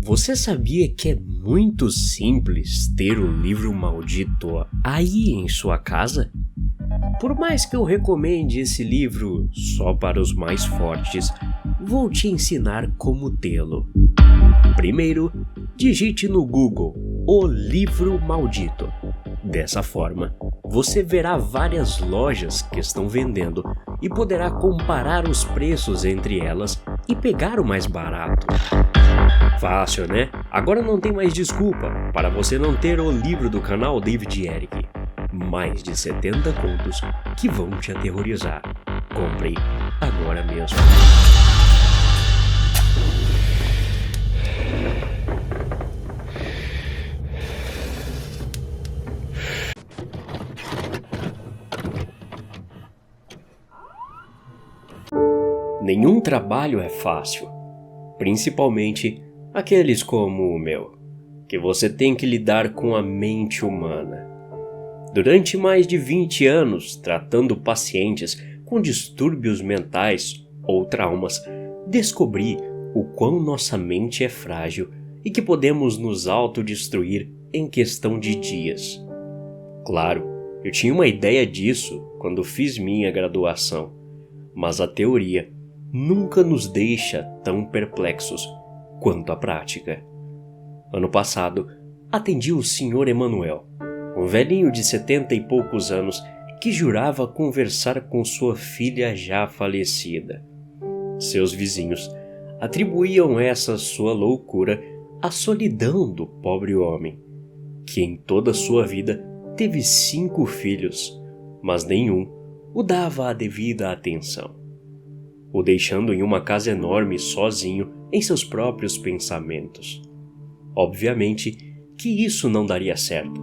Você sabia que é muito simples ter o livro maldito aí em sua casa? Por mais que eu recomende esse livro só para os mais fortes, vou te ensinar como tê-lo. Primeiro, digite no Google o livro maldito. Dessa forma, você verá várias lojas que estão vendendo e poderá comparar os preços entre elas e pegar o mais barato. Fácil, né? Agora não tem mais desculpa para você não ter o livro do canal David Eric. Mais de 70 contos que vão te aterrorizar. Compre agora mesmo. Nenhum trabalho é fácil, principalmente aqueles como o meu, que você tem que lidar com a mente humana. Durante mais de 20 anos tratando pacientes com distúrbios mentais ou traumas, descobri o quão nossa mente é frágil e que podemos nos autodestruir em questão de dias. Claro, eu tinha uma ideia disso quando fiz minha graduação, mas a teoria nunca nos deixa tão perplexos quanto a prática. Ano passado, atendi o Sr. Emanuel, um velhinho de 70 e poucos anos que jurava conversar com sua filha já falecida. Seus vizinhos atribuíam essa sua loucura à solidão do pobre homem, que em toda sua vida teve 5 filhos, mas nenhum o dava a devida atenção, o deixando em uma casa enorme sozinho em seus próprios pensamentos. Obviamente que isso não daria certo.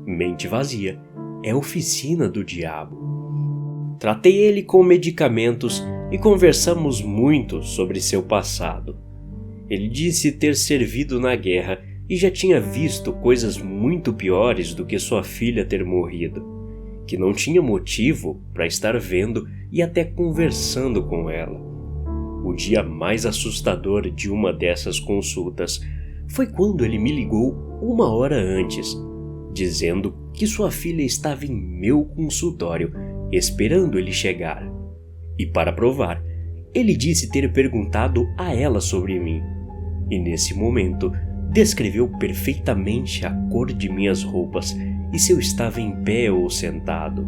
Mente vazia é oficina do diabo. Tratei ele com medicamentos e conversamos muito sobre seu passado. Ele disse ter servido na guerra e já tinha visto coisas muito piores do que sua filha ter morrido, que não tinha motivo para estar vendo e até conversando com ela. O dia mais assustador de uma dessas consultas foi quando ele me ligou 1 hora antes, dizendo que sua filha estava em meu consultório esperando ele chegar. E para provar, ele disse ter perguntado a ela sobre mim. E nesse momento, descreveu perfeitamente a cor de minhas roupas e se eu estava em pé ou sentado.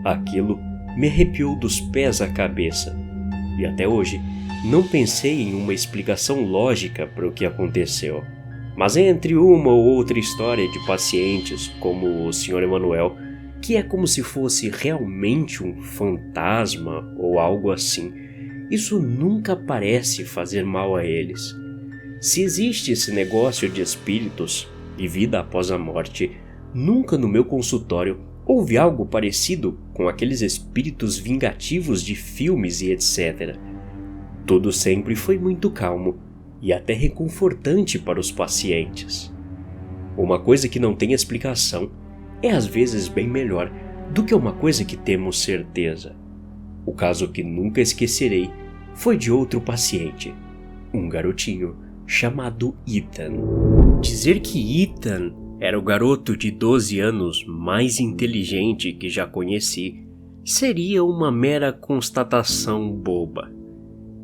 Aquilo me arrepiou dos pés à cabeça. E até hoje, não pensei em uma explicação lógica para o que aconteceu. Mas entre uma ou outra história de pacientes, como o Sr. Emanuel, que é como se fosse realmente um fantasma ou algo assim, isso nunca parece fazer mal a eles. Se existe esse negócio de espíritos e vida após a morte, nunca no meu consultório houve algo parecido com aqueles espíritos vingativos de filmes e etc. Tudo sempre foi muito calmo e até reconfortante para os pacientes. Uma coisa que não tem explicação é às vezes bem melhor do que uma coisa que temos certeza. O caso que nunca esquecerei foi de outro paciente, um garotinho chamado Ethan. Dizer que Ethan era o garoto de 12 anos mais inteligente que já conheci seria uma mera constatação boba.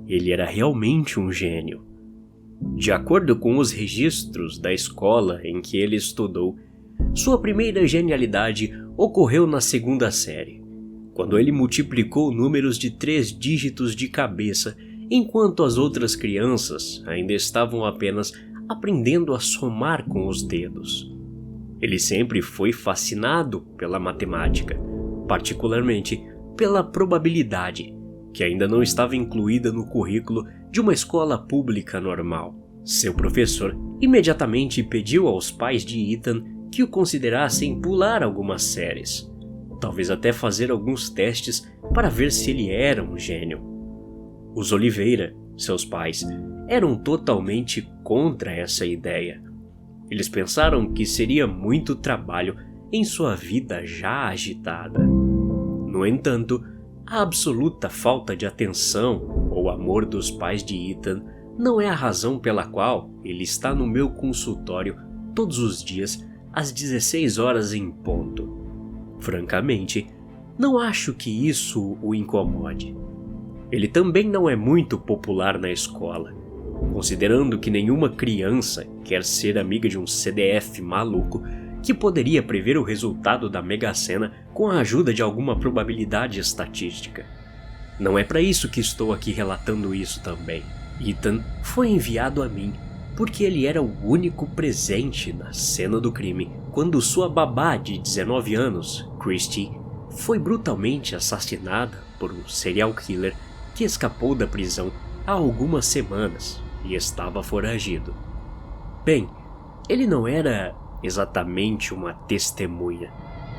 Ele era realmente um gênio. De acordo com os registros da escola em que ele estudou, sua primeira genialidade ocorreu na 2ª série, quando ele multiplicou números de 3 dígitos de cabeça, enquanto as outras crianças ainda estavam apenas aprendendo a somar com os dedos. Ele sempre foi fascinado pela matemática, particularmente pela probabilidade, que ainda não estava incluída no currículo de uma escola pública normal. Seu professor imediatamente pediu aos pais de Ethan que o considerassem pular algumas séries, talvez até fazer alguns testes para ver se ele era um gênio. Os Oliveira, seus pais, eram totalmente contra essa ideia. Eles pensaram que seria muito trabalho em sua vida já agitada. No entanto, a absoluta falta de atenção ou amor dos pais de Ethan não é a razão pela qual ele está no meu consultório todos os dias às 16 horas em ponto. Francamente, não acho que isso o incomode. Ele também não é muito popular na escola, considerando que nenhuma criança quer ser amiga de um CDF maluco que poderia prever o resultado da Mega Sena com a ajuda de alguma probabilidade estatística. Não é para isso que estou aqui relatando isso também. Ethan foi enviado a mim porque ele era o único presente na cena do crime quando sua babá de 19 anos, Christy, foi brutalmente assassinada por um serial killer que escapou da prisão há algumas semanas e estava foragido. Bem, ele não era exatamente uma testemunha,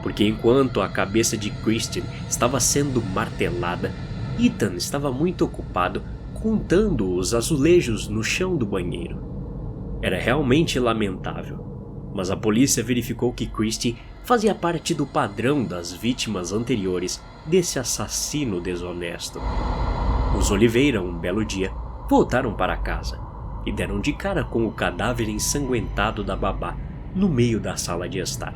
porque enquanto a cabeça de Christian estava sendo martelada, Ethan estava muito ocupado contando os azulejos no chão do banheiro. Era realmente lamentável, mas a polícia verificou que Christie fazia parte do padrão das vítimas anteriores desse assassino desonesto. Os Oliveira, um belo dia, voltaram para casa e deram de cara com o cadáver ensanguentado da babá no meio da sala de estar,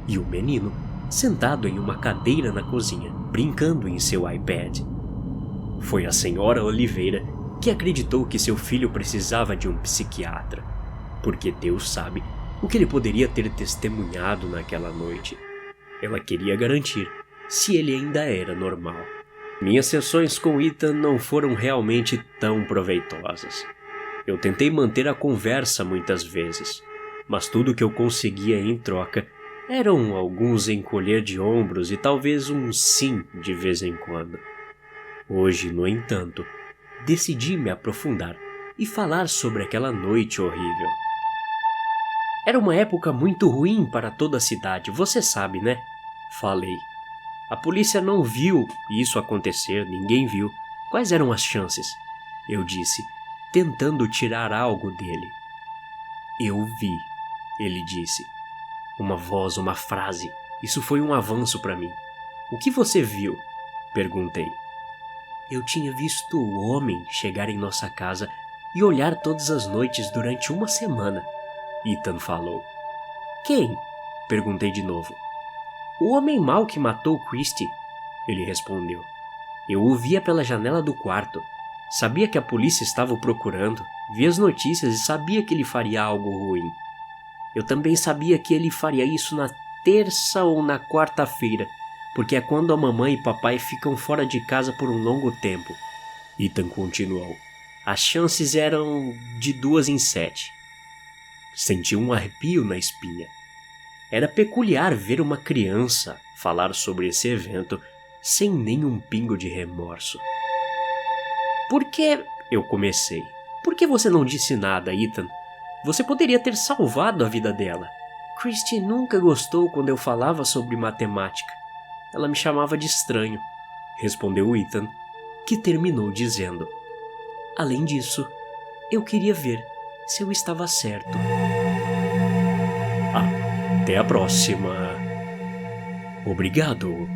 e o menino sentado em uma cadeira na cozinha, brincando em seu iPad. Foi a senhora Oliveira que acreditou que seu filho precisava de um psiquiatra, porque Deus sabe o que ele poderia ter testemunhado naquela noite. Ela queria garantir se ele ainda era normal. Minhas sessões com Ethan não foram realmente tão proveitosas. Eu tentei manter a conversa muitas vezes, mas tudo que eu conseguia em troca eram alguns encolher de ombros e talvez um sim de vez em quando. Hoje, no entanto, decidi me aprofundar e falar sobre aquela noite horrível. Era uma época muito ruim para toda a cidade, você sabe, né? Falei. A polícia não viu isso acontecer, ninguém viu. Quais eram as chances? Eu disse, tentando tirar algo dele. Eu vi, ele disse. Uma voz, uma frase. Isso foi um avanço para mim. O que você viu? Perguntei. Eu tinha visto o homem chegar em nossa casa e olhar todas as noites durante uma semana, Ethan falou. Quem? Perguntei de novo. O homem mau que matou Christie, ele respondeu. Eu o via pela janela do quarto. Sabia que a polícia estava o procurando, vi as notícias e sabia que ele faria algo ruim. Eu também sabia que ele faria isso na terça ou na quarta-feira, porque é quando a mamãe e papai ficam fora de casa por um longo tempo. Ethan continuou. As chances eram de 2 em 7. Senti um arrepio na espinha. Era peculiar ver uma criança falar sobre esse evento sem nenhum pingo de remorso. Por que... Eu comecei. Por que você não disse nada, Ethan? Você poderia ter salvado a vida dela. Christie nunca gostou quando eu falava sobre matemática. Ela me chamava de estranho, respondeu Ethan, que terminou dizendo. Além disso, eu queria ver se eu estava certo. Até a próxima. Obrigado.